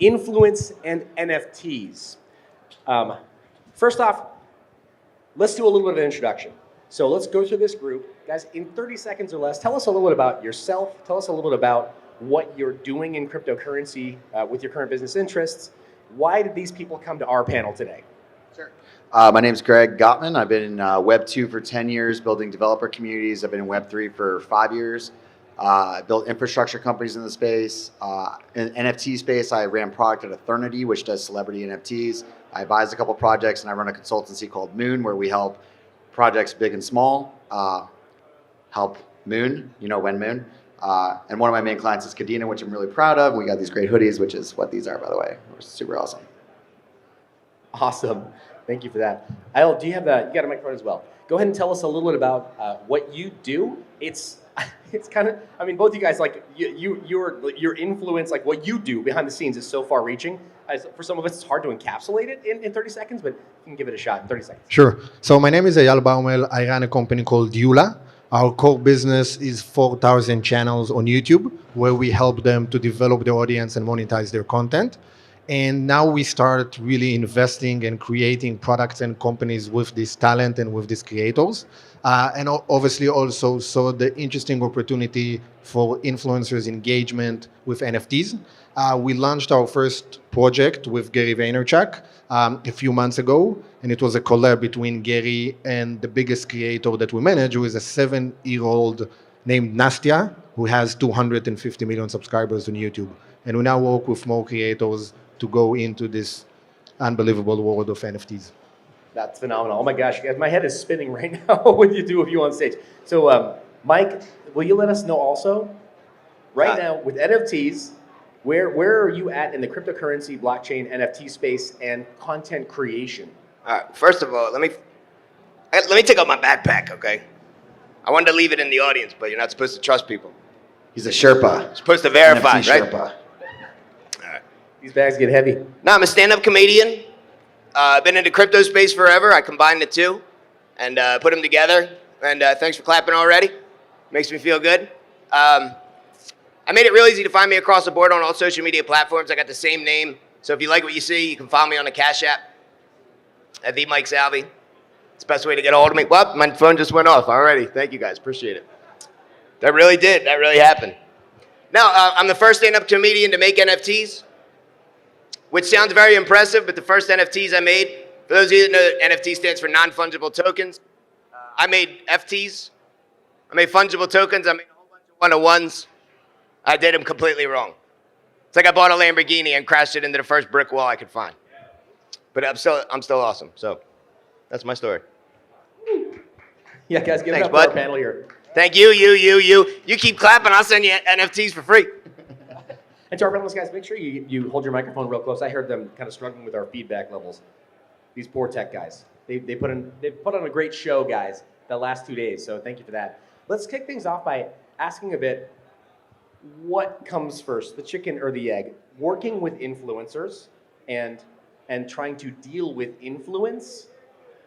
influence and NFTs. First off, let's do a little bit of an introduction. So let's go through this group. Guys, in 30 seconds or less, tell us a little bit about yourself. Tell us a little bit about what you're doing in cryptocurrency with your current business interests. Why did these people come to our panel today? Sure. My name is Gopman. I've been in Web 2 for 10 years, building developer communities. I've been in Web 3 for 5 years. I built infrastructure companies in the space. In the NFT space, I ran product at Eternity, which does celebrity NFTs. I advise a couple projects, and I run a consultancy called Mewn, where we help projects big and small. Help Mewn, you know Mewn. And one of my main clients is Kadena, which I'm really proud of. We got these great hoodies, which is what these are, by the way. They're super awesome. Awesome. Thank you for that. Eyal, do you have you got a microphone as well. Go ahead and tell us a little bit about what you do. It's kind of, I mean, both you guys, like your influence, like what you do behind the scenes is so far reaching. For some of us, it's hard to encapsulate it in 30 seconds, but you can give it a shot in 30 seconds. Sure. So my name is Eyal Baumel. I run a company called Yoola. Our core business is 4,000 channels on YouTube, where we help them to develop their audience and monetize their content. And now we start really investing and creating products and companies with this talent and with these creators. And obviously also saw the interesting opportunity for influencers engagement with NFTs. We launched our first project with Gary Vaynerchuk a few months ago, and it was a collab between Gary and the biggest creator that we manage, who is a 7-year-old named Nastya, who has 250 million subscribers on YouTube. And we now work with more creators to go into this unbelievable world of NFTs. That's phenomenal. Oh my gosh, guys, my head is spinning right now with you two of you on stage. So Mike, will you let us know also, right now with NFTs, where are you at in the cryptocurrency, blockchain, NFT space and content creation? First of all, let me take out my backpack, okay? I wanted to leave it in the audience, but you're not supposed to trust people. He's a Sherpa. You're supposed to verify, NFT right? Sherpa. These bags get heavy. No, I'm a stand-up comedian. I've been in the crypto space forever. I combined the two and put them together. And thanks for clapping already. Makes me feel good. I made it real easy to find me across the board on all social media platforms. I got the same name. So if you like what you see, you can follow me on the Cash App at the Mike Salvi. It's the best way to get a hold of me. Well, my phone just went off already. Thank you guys. Appreciate it. That really did. That really happened. Now, I'm the first stand-up comedian to make NFTs, which sounds very impressive, but the first NFTs I made, for those of you that know, NFT stands for non-fungible tokens. I made FTs. I made fungible tokens. I made a whole bunch of one-on-ones. I did them completely wrong. It's like I bought a Lamborghini and crashed it into the first brick wall I could find. But I'm still awesome. So that's my story. Yeah, guys, give it Thanks, up for our bud. panel here. Thank you, you. You keep clapping, I'll send you NFTs for free. And to our panelists, guys, make sure you hold your microphone real close. I heard them kind of struggling with our feedback levels. These poor tech guys. They put on a great show, guys, the last 2 days. So thank you for that. Let's kick things off by asking a bit, what comes first, the chicken or the egg? Working with influencers and trying to deal with influence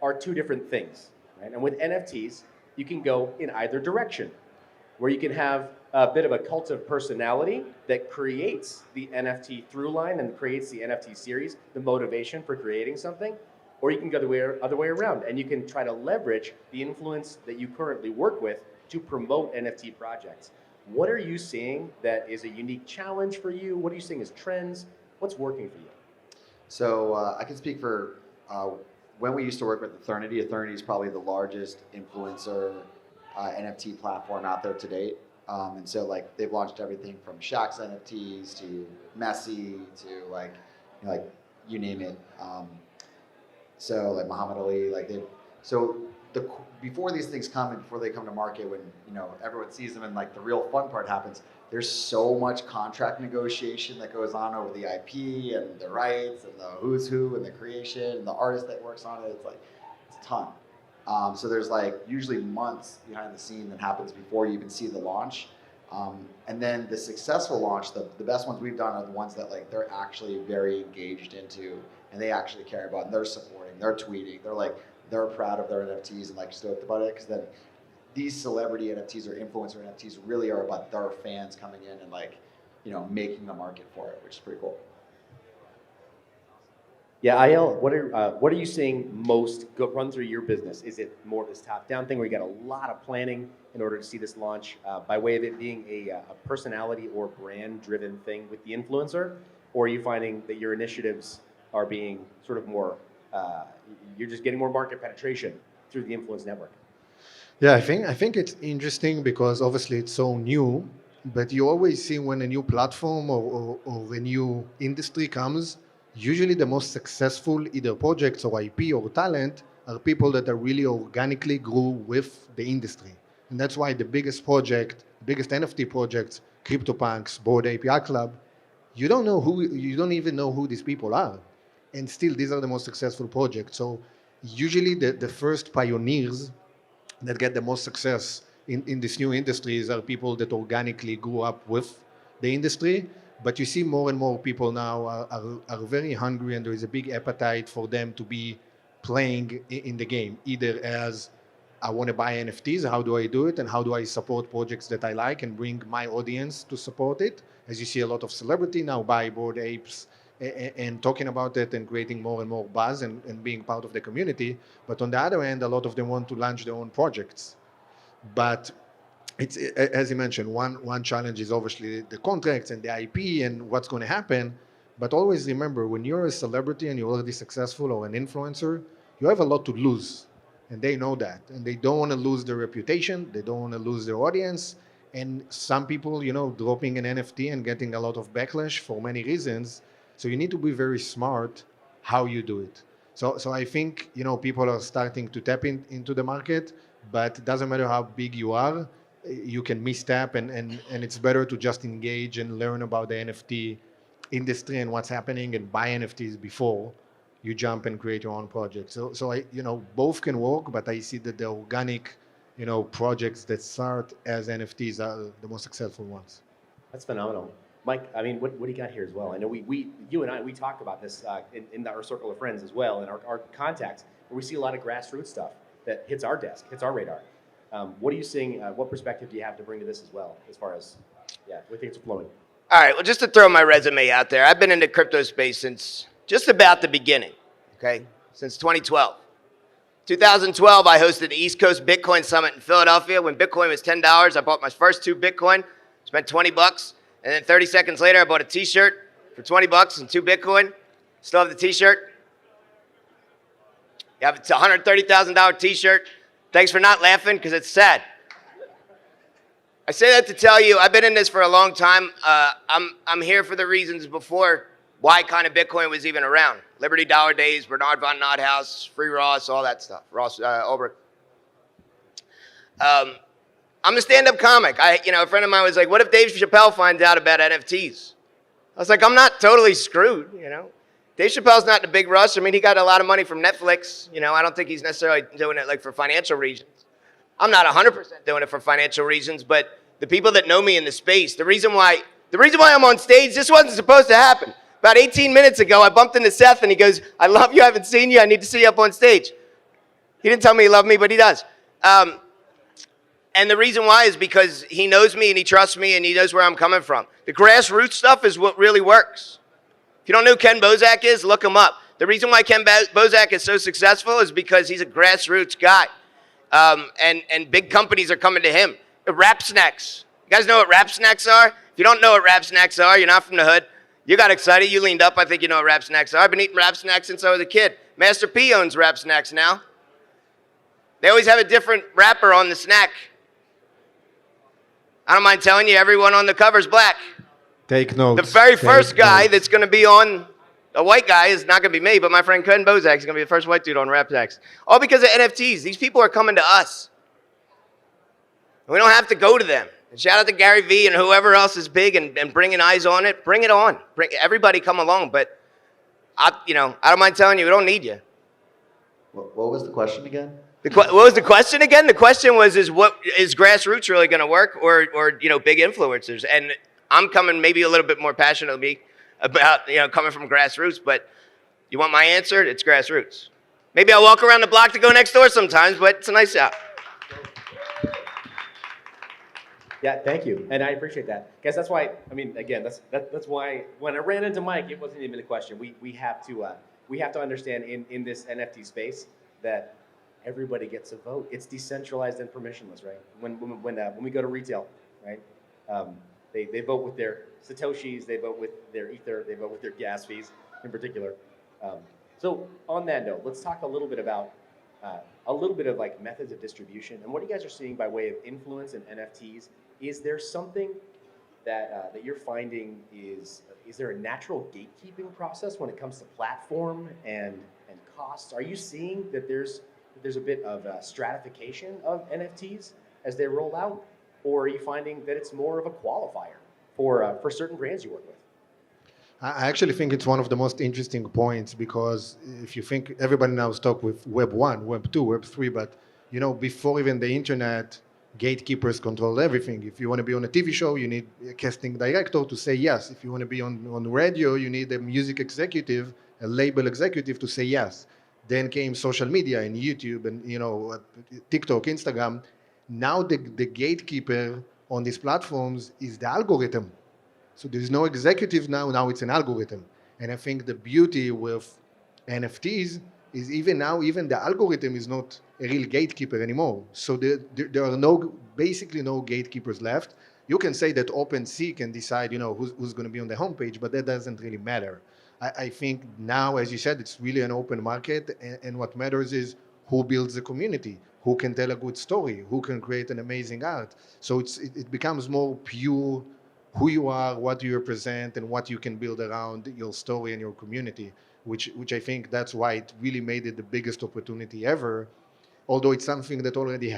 are two different things, right? And with NFTs, you can go in either direction, where you can have a bit of a cult of personality that creates the NFT through line and creates the NFT series, the motivation for creating something, or you can go the other way around, and you can try to leverage the influence that you currently work with to promote NFT projects. What are you seeing that is a unique challenge for you? What are you seeing as trends? What's working for you? So I can speak for when we used to work with Eternity. Eternity is probably the largest influencer NFT platform out there to date. And so like they've launched everything from Shaq's NFTs to Messi to like you name it. So like Muhammad Ali, before these things come and before they come to market, when everyone sees them and like the real fun part happens, there's so much contract negotiation that goes on over the IP and the rights and the who's who and the creation and the artist that works on it. It's a ton. So there's like usually months behind the scene that happens before you even see the launch. And then the successful launch, the best ones we've done are the ones that like they're actually very engaged into and they actually care about and they're supporting, they're tweeting, they're proud of their NFTs and like stoked about it, because then these celebrity NFTs or influencer NFTs really are about their fans coming in and like, making the market for it, which is pretty cool. Yeah, Eyal, what are you seeing most run through your business? Is it more of this top-down thing where you got a lot of planning in order to see this launch by way of it being a personality or brand-driven thing with the influencer? Or are you finding that your initiatives are being sort of more, you're just getting more market penetration through the influence network? Yeah, I think it's interesting because obviously it's so new, but you always see when a new platform or a new industry comes, usually the most successful either projects or IP or talent are people that are really organically grew with the industry. And that's why the biggest project, biggest NFT projects, CryptoPunks, Bored API Club, you don't even know who these people are. And still these are the most successful projects. So usually the first pioneers that get the most success in this new industries are people that organically grew up with the industry. But you see more and more people now are very hungry, and there is a big appetite for them to be playing in the game, either as I want to buy NFTs, how do I do it, and how do I support projects that I like and bring my audience to support it. As you see, a lot of celebrity now buy Bored Apes and talking about it and creating more and more buzz and being part of the community. But on the other end, a lot of them want to launch their own projects. But it's, as you mentioned, one challenge is obviously the contracts and the IP and what's going to happen. But always remember, when you're a celebrity and you're already successful or an influencer, you have a lot to lose. And they know that. And they don't want to lose their reputation. They don't want to lose their audience. And some people, dropping an NFT and getting a lot of backlash for many reasons. So you need to be very smart how you do it. So I think, people are starting to tap into the market, but it doesn't matter how big you are, you can misstep, and it's better to just engage and learn about the NFT industry and what's happening and buy NFTs before you jump and create your own project. So I, both can work, but I see that the organic, projects that start as NFTs are the most successful ones. That's phenomenal. Mike, I mean, what do you got here as well? I know you and I, we talk about this in our circle of friends as well, and our contacts, where we see a lot of grassroots stuff that hits our desk, hits our radar. What are you seeing? What perspective do you have to bring to this as well, as far as, we think it's flowing? All right, well, just to throw my resume out there, I've been in the crypto space since just about the beginning, okay, since 2012. 2012, I hosted the East Coast Bitcoin Summit in Philadelphia. When Bitcoin was $10, I bought my first 2 Bitcoin, spent $20, and then 30 seconds later, I bought a t-shirt for $20 and 2 Bitcoin. Still have the t-shirt. You have a $130,000 t-shirt. Thanks for not laughing, because it's sad. I say that to tell you, I've been in this for a long time. I'm here for the reasons before why kind of Bitcoin was even around. Liberty Dollar Days, Bernard von Nothaus, Free Ross, all that stuff. Ross Ulbricht. I'm a stand-up comic. A friend of mine was like, what if Dave Chappelle finds out about NFTs? I was like, I'm not totally screwed, Dave Chappelle's not in a big rush. I mean, he got a lot of money from Netflix. I don't think he's necessarily doing it like for financial reasons. I'm not 100% doing it for financial reasons, but the people that know me in the space, the reason why I'm on stage, this wasn't supposed to happen. About 18 minutes ago, I bumped into Seth and he goes, I love you, I haven't seen you, I need to see you up on stage. He didn't tell me he loved me, but he does. And the reason why is because he knows me and he trusts me and he knows where I'm coming from. The grassroots stuff is what really works. If you don't know who Ken Bozak is, look him up. The reason why Ken Bozak is so successful is because he's a grassroots guy. And big companies are coming to him. Rap snacks. You guys know what rap snacks are? If you don't know what rap snacks are, you're not from the hood. You got excited, you leaned up, I think you know what rap snacks are. I've been eating rap snacks since I was a kid. Master P owns rap snacks now. They always have a different wrapper on the snack. I don't mind telling you, everyone on the cover is black. Take notes. The very first guy that's going to be on, a white guy, is not going to be me, but my friend Ken Bozak is going to be the first white dude on rap snacks. All because of NFTs. These people are coming to us. We don't have to go to them. And shout out to Gary Vee and whoever else is big and bringing eyes on it. Bring it on. Everybody come along. But, I don't mind telling you, we don't need you. What was the question again? What was the question again? The question was, is grassroots really going to work or big influencers? And I'm coming maybe a little bit more passionately about, coming from grassroots. But you want my answer? It's grassroots. Maybe I'll walk around the block to go next door sometimes, but it's a nice out. Yeah, thank you, and I appreciate that, guys. That's why, again, that's why when I ran into Mike, it wasn't even a question. We have to we have to understand in this NFT space that everybody gets a vote. It's decentralized and permissionless, right? When we go to retail, right? They vote with their Satoshis, they vote with their Ether, they vote with their gas fees in particular. So on that note, let's talk a little bit about like methods of distribution and what you guys are seeing by way of influence and NFTs. Is there something that you're finding is there a natural gatekeeping process when it comes to platform and costs? Are you seeing that there's a bit of stratification of NFTs as they roll out, or are you finding that it's more of a qualifier for certain brands you work with? I actually think it's one of the most interesting points, because if you think everybody now is talking with Web 1, Web 2, Web 3, but before even the internet, gatekeepers controlled everything. If you want to be on a TV show, you need a casting director to say yes. If you want to be on radio, you need a music executive, a label executive to say yes. Then came social media and YouTube and TikTok, Instagram. Now the gatekeeper on these platforms is the algorithm. So there's no executive now it's an algorithm. And I think the beauty with NFTs is even the algorithm is not a real gatekeeper anymore. So there are basically no gatekeepers left. You can say that OpenSea can decide, who's going to be on the homepage, but that doesn't really matter. I think now, as you said, it's really an open market, and what matters is who builds the community, who can tell a good story, who can create an amazing art. So it becomes more pure who you are, what you represent, and what you can build around your story and your community, which I think that's why it really made it the biggest opportunity ever. Although it's something that already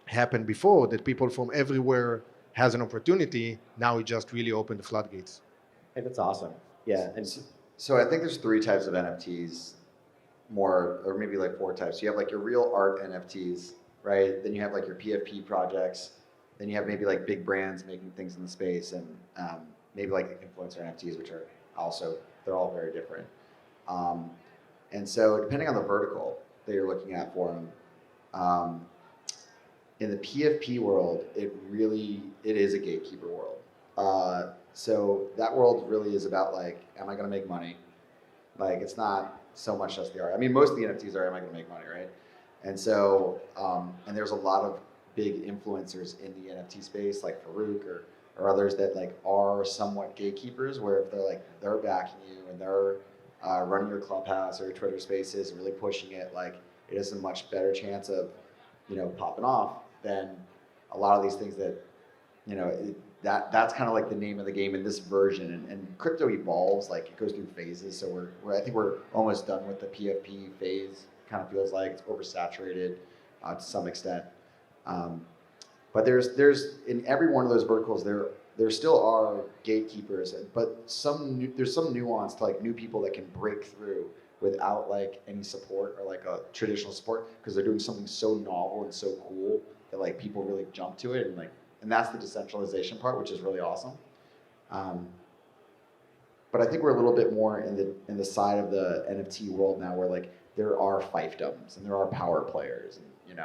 happened before, that people from everywhere has an opportunity, now it just really opened the floodgates. Hey, that's awesome. Yeah. And so I think there's 3 types of NFTs, or maybe like 4 types. You have like your real art NFTs, right? Then you have like your PFP projects. Then you have maybe like big brands making things in the space, and maybe like influencer NFTs, which are also, they're all very different. And so depending on the vertical that you're looking at for them, in the PFP world, it is a gatekeeper world. So that world really is about like, am I going to make money? Like, it's not so much just the art. I mean, most of the NFTs are, am I going to make money, right? And so, and there's a lot of big influencers in the NFT space, like Farouk or others that like are somewhat gatekeepers, where if they're backing you and they're running your Clubhouse or your Twitter Spaces and really pushing it, like it is a much better chance of popping off than a lot of these things that that's kind of like the name of the game in this version. And crypto evolves, like it goes through phases. So I think we're almost done with the PFP phase. Kind of feels like it's oversaturated to some extent. But there's in every one of those verticals there still are gatekeepers, but there's some nuance to like new people that can break through without like any support or like a traditional support, because they're doing something so novel and so cool that like people really jump to it, and that's the decentralization part, which is really awesome. But I think we're a little bit more in the side of the NFT world now, where like there are fiefdoms and there are power players, and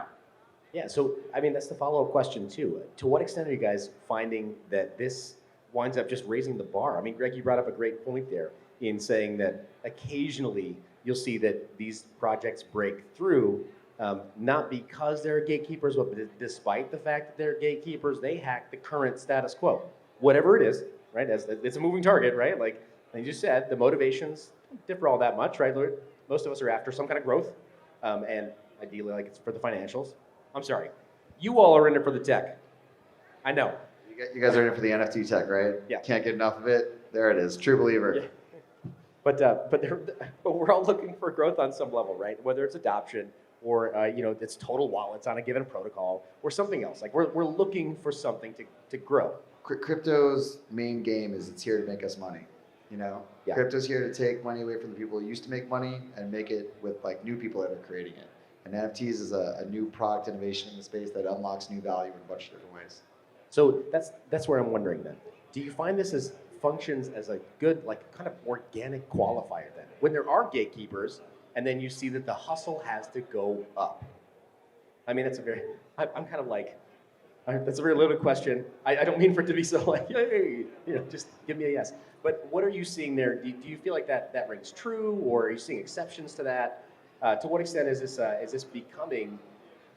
Yeah, so I mean, that's the follow-up question too. To what extent are you guys finding that this winds up just raising the bar? I mean, Greg, you brought up a great point there in saying that occasionally you'll see that these projects break through, not because they're gatekeepers, but despite the fact that they're gatekeepers, they hack the current status quo. Whatever it is, right? It's a moving target, right? Like you just said, the motivations don't differ all that much, right? Most of us are after some kind of growth, and ideally, like it's for the financials. I'm sorry. You all are in it for the tech. I know. You guys are in it for the NFT tech, right? Yeah. Can't get enough of it. There it is. True believer. Yeah. But we're all looking for growth on some level, right? Whether it's adoption or it's total wallets on a given protocol or something else. Like we're looking for something to grow. Crypto's main game is it's here to make us money. Yeah. Crypto's here to take money away from the people who used to make money and make it with like new people that are creating it. And NFTs is a new product innovation in the space that unlocks new value in a bunch of different ways. So that's where I'm wondering then. Do you find this functions as a good, like, kind of organic qualifier then? When there are gatekeepers, and then you see that the hustle has to go up. I mean, I'm kind of like, That's a very loaded question. I don't mean for it to be so like, hey, just give me a yes. But what are you seeing there? Do you feel like that rings true, or are you seeing exceptions to that? To what extent is this becoming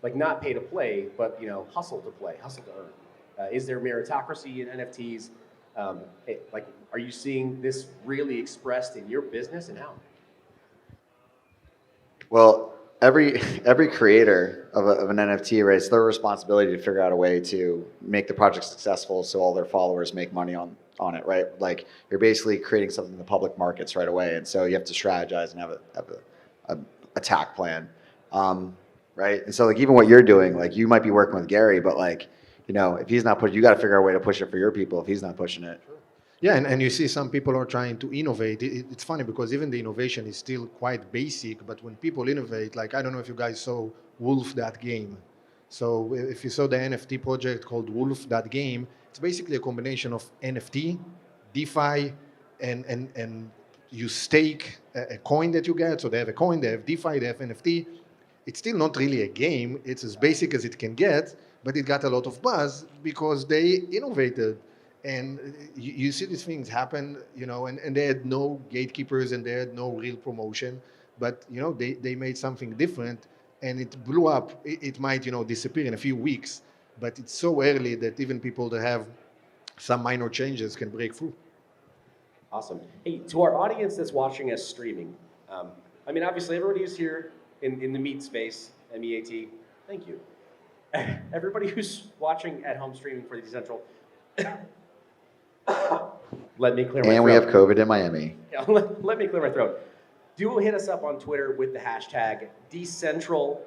like not pay to play, but hustle to play, hustle to earn? Is there meritocracy in NFTs? Are you seeing this really expressed in your business, and how? Well, every creator of an NFT, right, it's their responsibility to figure out a way to make the project successful so all their followers make money on it, right? Like you're basically creating something in the public markets right away, and so you have to strategize and have a attack plan, right? And so like even what you're doing, like you might be working with Gary, but like if he's not pushing, you got to figure out a way to push it for your people if he's not pushing it. Yeah, and you see some people are trying to innovate. It's funny because even the innovation is still quite basic, but when people innovate, like I don't know if you guys saw Wolf, that game. So if you saw the NFT project called Wolf, that game, it's basically a combination of NFT, DeFi, and you stake a coin that you get. So they have a coin, they have DeFi, they have NFT. It's still not really a game. It's as basic as it can get, but it got a lot of buzz because they innovated. And you see these things happen, and they had no gatekeepers and they had no real promotion, but they made something different, and it blew up. It might disappear in a few weeks, but it's so early that even people that have some minor changes can break through. Awesome. Hey, to our audience that's watching us streaming, obviously everybody who's here in the meat space, MEAT, thank you. Everybody who's watching at home streaming for the Dcentral. Let me clear my throat. And we have COVID in Miami. Yeah, let me clear my throat. Do hit us up on Twitter with the hashtag Dcentral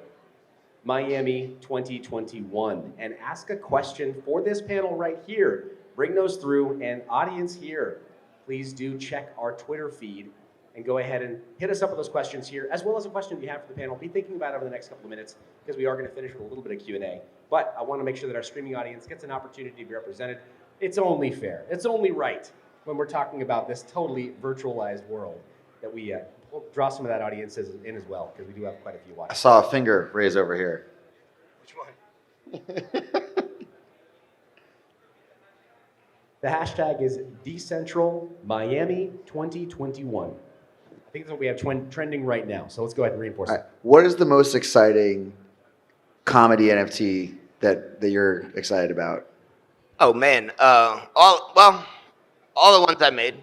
Miami 2021 and ask a question for this panel right here. Bring those through, and audience here, please do check our Twitter feed and go ahead and hit us up with those questions here, as well as a question you have for the panel. Be thinking about it over the next couple of minutes because we are going to finish with a little bit of Q&A. But I want to make sure that our streaming audience gets an opportunity to be represented. It's only fair. It's only right when we're talking about this totally virtualized world that we we'll draw some of that audience in as well, because we do have quite a few watching. I saw a finger raise over here. Which one? The hashtag is Dcentral Miami 2021. I think that's what we have trending right now. So let's go ahead and reinforce it. Right. What is the most exciting comedy NFT that you're excited about? Oh man, all the ones I made,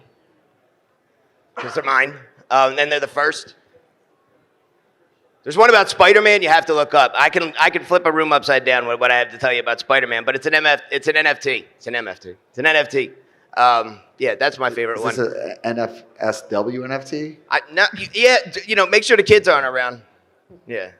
because they're mine. And they're the first. There's one about Spider-Man you have to look up. I can flip a room upside down with what I have to tell you about Spider-Man, but it's an NFT. It's an NFT. Yeah, that's my favorite one. Is this an NFSW NFT? Make sure the kids aren't around. Yeah.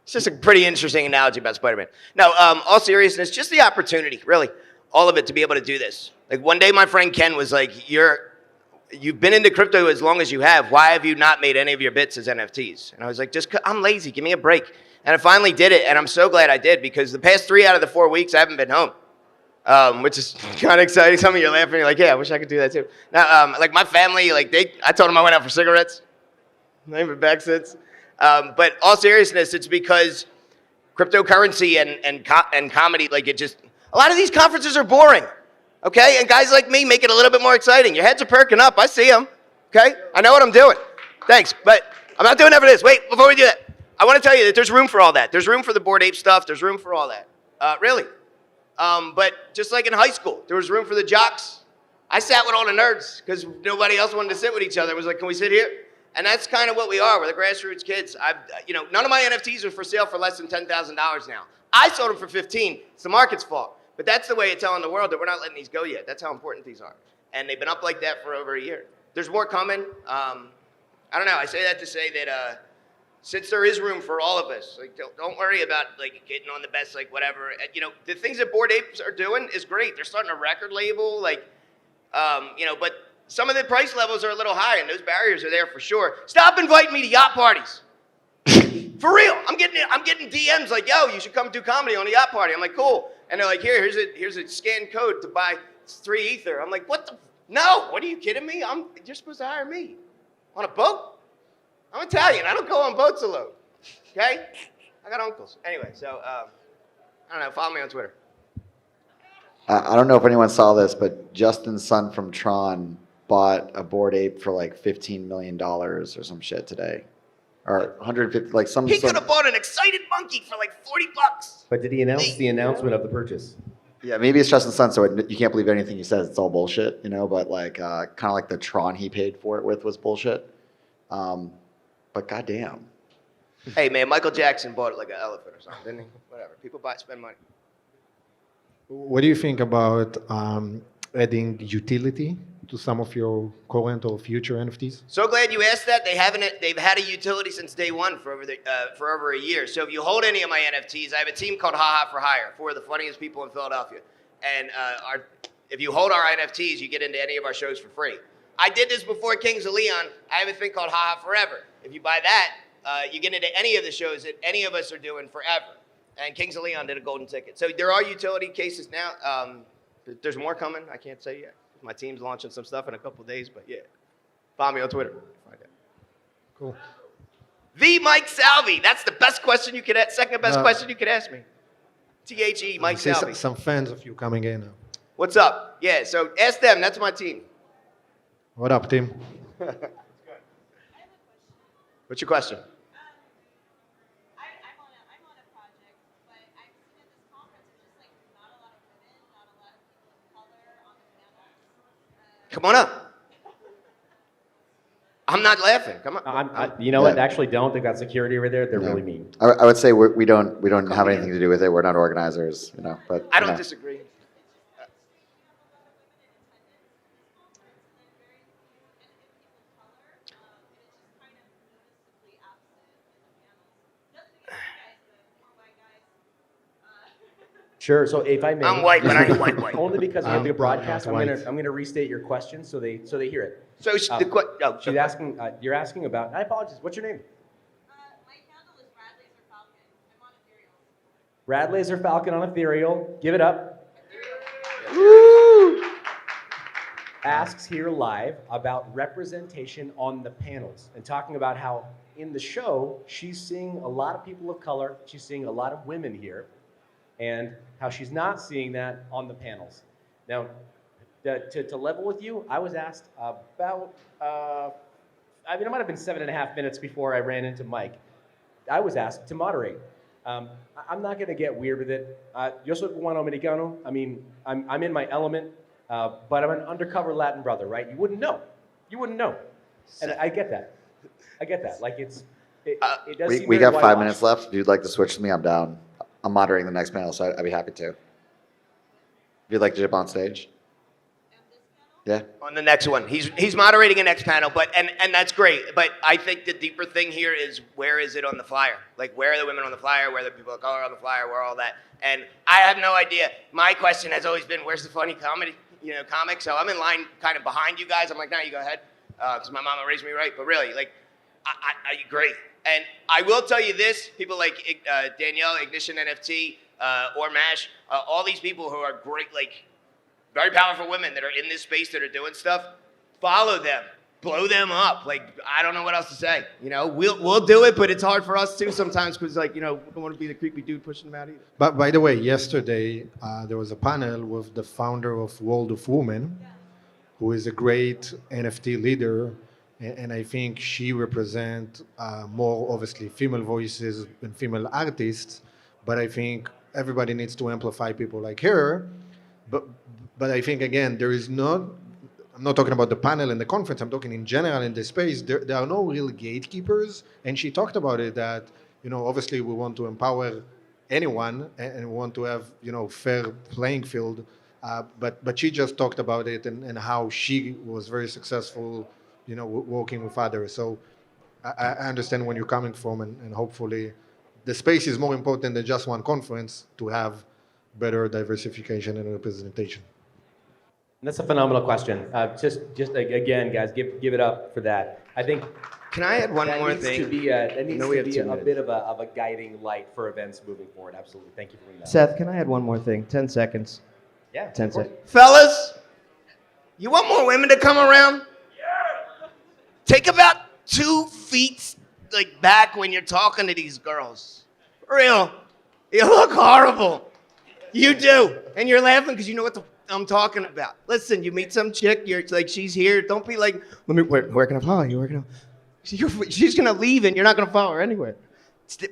It's just a pretty interesting analogy about Spider-Man. No, all seriousness, just the opportunity, really, all of it to be able to do this. Like one day my friend Ken was like, you've been into crypto as long as you have. Why have you not made any of your bits as NFTs? And I was like, I'm lazy. Give me a break. And I finally did it, and I'm so glad I did, because the past 3 out of the 4 weeks I haven't been home, which is kind of exciting. Some of you are laughing. You're like, yeah, I wish I could do that too. Now, like my family, I told them I went out for cigarettes. I haven't been back since. But all seriousness, it's because cryptocurrency and comedy, a lot of these conferences are boring, okay? And guys like me make it a little bit more exciting. Your heads are perking up. I see them, okay? I know what I'm doing. Thanks, but I'm not doing that for this. Wait, before we do that, I want to tell you that there's room for all that. There's room for the Bored Ape stuff. There's room for all that, really. But just like in high school, there was room for the jocks. I sat with all the nerds because nobody else wanted to sit with each other. It was like, can we sit here? And that's kind of what we are. We're the grassroots kids. None of my NFTs are for sale for less than $10,000 now. I sold them for 15. It's the market's fault. But that's the way of telling the world that we're not letting these go yet. That's how important these are. And they've been up like that for over a year. There's more coming. I don't know. I say that to say that since there is room for all of us, don't worry about getting on the best, whatever. The things that Bored Apes are doing is great. They're starting a record label, but some of the price levels are a little high, and those barriers are there for sure. Stop inviting me to yacht parties. For real. I'm getting DMs like, yo, you should come do comedy on a yacht party. I'm like, cool. And they're like, here's a scanned code to buy 3 Ether. I'm like, what the? No, what are you kidding me? You're supposed to hire me. On a boat? I'm Italian. I don't go on boats alone. Okay? I got uncles. Anyway, so I don't know. Follow me on Twitter. I don't know if anyone saw this, but Justin's son from Tron bought a Bored Ape for like $15 million or some shit today, or 150, like some. He could have bought an excited monkey for like $40. But did he announce the announcement of the purchase? Yeah, maybe it's Justin's son, so you can't believe anything he says. It's all bullshit, you know. But like, kind of like the Tron he paid for it with was bullshit. But goddamn. Hey man, Michael Jackson bought it like an elephant or something, didn't he? Whatever. People spend money. What do you think about adding utility to some of your current or future NFTs? So glad you asked that. They've had a utility since day one for over a year. So if you hold any of my NFTs, I have a team called HaHa for Hire, four of the funniest people in Philadelphia. And if you hold our NFTs, you get into any of our shows for free. I did this before Kings of Leon. I have a thing called HaHa Forever. If you buy that, you get into any of the shows that any of us are doing forever. And Kings of Leon did a golden ticket. So there are utility cases now. There's more coming. I can't say yet. My team's launching some stuff in a couple of days, but yeah. Follow me on Twitter. Cool. The Mike Salvi. That's the best question you could ask. Second best question you could ask me. THE Mike I see Salvi. some fans of you coming in now. What's up? Yeah, so ask them. That's my team. What up, Tim? What's your question? Come on up. I'm not laughing. Come on. You know what? Actually, don't. They've got security over there. They're really mean. I would say we don't have anything to do with it. We're not organizers, you know. But I don't disagree. Sure. So if I may, I'm white, but I ain't white. only because we have the broadcast, I'm white. gonna restate your question so they hear it. So she's asking. You're asking about. I apologize. What's your name? My handle is Rad Laser Falcon. I'm on Ethereal. Rad Laser Falcon on Ethereal. Give it up. Woo! Asks here live about representation on the panels and talking about how in the show she's seeing a lot of people of color. She's seeing a lot of women here. And how she's not seeing that on the panels. Now, to level with you, I was asked about, it might have been 7.5 minutes before I ran into Mike. I was asked to moderate. I'm not gonna get weird with it. Yo soy cubano americano. I mean, I'm in my element, but I'm an undercover Latin brother, right? You wouldn't know. And I get that. Like it does seem we very got 5 whitewashed. minutes left. If you'd like to switch to me, I'm down. I'm moderating the next panel, so I'd be happy to. If you'd like to jump on stage. Yeah. On the next one. He's moderating a next panel, but and that's great. But I think the deeper thing here is where is it on the flyer? Like where are the women on the flyer? Where are the people of color on the flyer? Where all that? And I have no idea. My question has always been, where's the funny comic? So I'm in line kind of behind you guys. I'm like, no, you go ahead, because my mama raised me right. But really, like, I great. And I will tell you this: people like Danielle, Ignition NFT, or Mash, all these people who are great, like very powerful women that are in this space that are doing stuff. Follow them, blow them up. Like I don't know what else to say. You know, we'll do it, but it's hard for us too sometimes because like we don't want to be the creepy dude pushing them out either. But by the way, yesterday there was a panel with the founder of World of Women, who is a great NFT leader. And I think she represents more, obviously, female voices and female artists. But I think everybody needs to amplify people like her. But I think, again, I'm not talking about the panel and the conference. I'm talking in general in the space. There are no real gatekeepers. And she talked about it that, obviously we want to empower anyone and we want to have, fair playing field. But she just talked about it and how she was very successful working with others. So I understand where you're coming from, and hopefully the space is more important than just one conference to have better diversification and representation. That's a phenomenal question. Just again, guys, give it up for that. I think. Can I add one more thing? That needs to be a bit of a guiding light for events moving forward. Absolutely. Thank you for bringing that. Seth, can I add one more thing? 10 seconds. Yeah. 10 seconds. Fellas, you want more women to come around? Take about 2 feet back when you're talking to these girls. For real. You look horrible. You do, and you're laughing because you know what I'm talking about. Listen, you meet some chick, you're like, she's here. Don't be like, where can I follow you? Where can I? She's gonna leave, and you're not gonna follow her anywhere.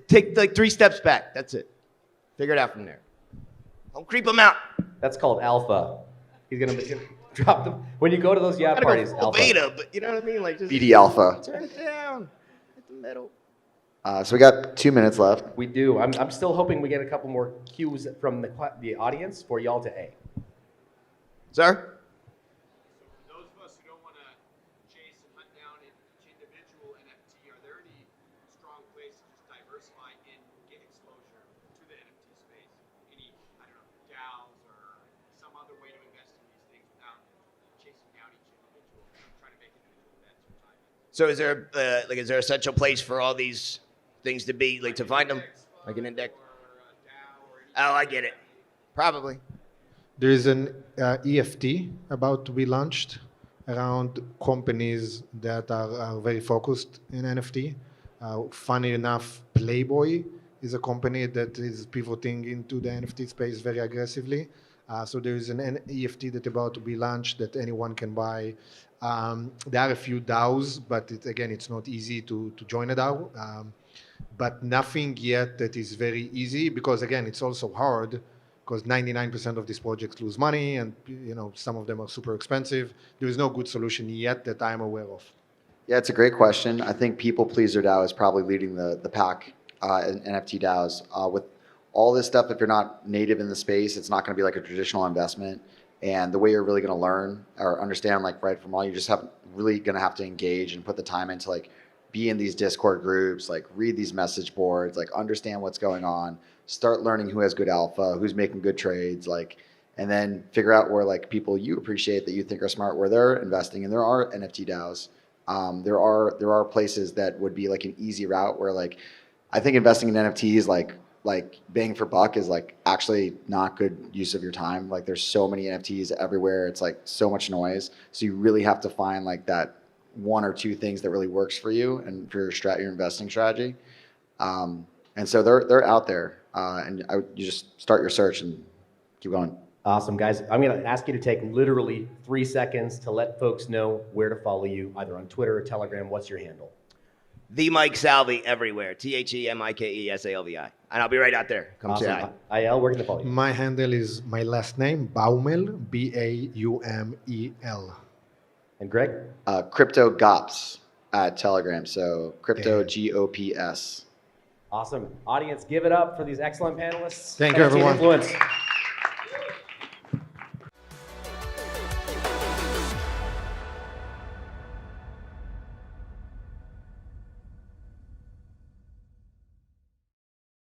Take like 3 steps back. That's it. Figure it out from there. Don't creep them out. That's called alpha. He's gonna drop them when you go to those yacht Gotta parties. go full Alpha. beta, but you know what I mean? Like just BD Alpha. turn it down. Hit the middle. So we got 2 minutes left. We do. I'm still hoping we get a couple more cues from the audience for y'all to A. Sir? Those of us who don't want to chase and hunt down each individual NFT, are there any strong ways to just diversify and get exposure to the NFT space? Any, I don't know, DAOs or some other way to invest in these things without chasing down each individual, trying to make individual bets or time? So is there is there a central place for all these things to be, like to find them? Like an index? Or a DAO or anything? Oh, I get it. Probably. There is an EFT about to be launched around companies that are very focused in NFT. Funny enough, Playboy is a company that is pivoting into the NFT space very aggressively. So there is an EFT that's about to be launched that anyone can buy. There are a few DAOs, but it's not easy to join a DAO. But nothing yet that is very easy because again, it's also hard because 99% of these projects lose money and some of them are super expensive. There is no good solution yet that I'm aware of. Yeah, it's a great question. I think People Pleaser DAO is probably leading the pack in NFT DAOs. With all this stuff, if you're not native in the space, it's not going to be like a traditional investment. And the way you're really going to learn or understand like right from wrong, you just really going to have to engage and put the time into like be in these Discord groups, like read these message boards, like understand what's going on, start learning who has good alpha, who's making good trades, like, and then figure out where like people you appreciate that you think are smart, where they're investing. And there are NFT DAOs. There are places that would be like an easy route where like, I think investing in NFTs like bang for buck is like actually not good use of your time. Like there's so many NFTs everywhere. It's like so much noise. So you really have to find like that 1 or 2 things that really works for you and for your investing strategy. And so they're out there. You just start your search and keep going. Awesome, guys. I'm going to ask you to take literally 3 seconds to let folks know where to follow you, either on Twitter or Telegram. What's your handle? The Mike Salvi everywhere. TheMikeSalvi. And I'll be right out there. Come say Awesome. hi. Eyal, where can they follow you? My handle is my last name, Baumel, Baumel. And Greg? Crypto Gops at Telegram. So crypto GOPS. Awesome. Audience, give it up for these excellent panelists. Thank you, NFT everyone. Influence.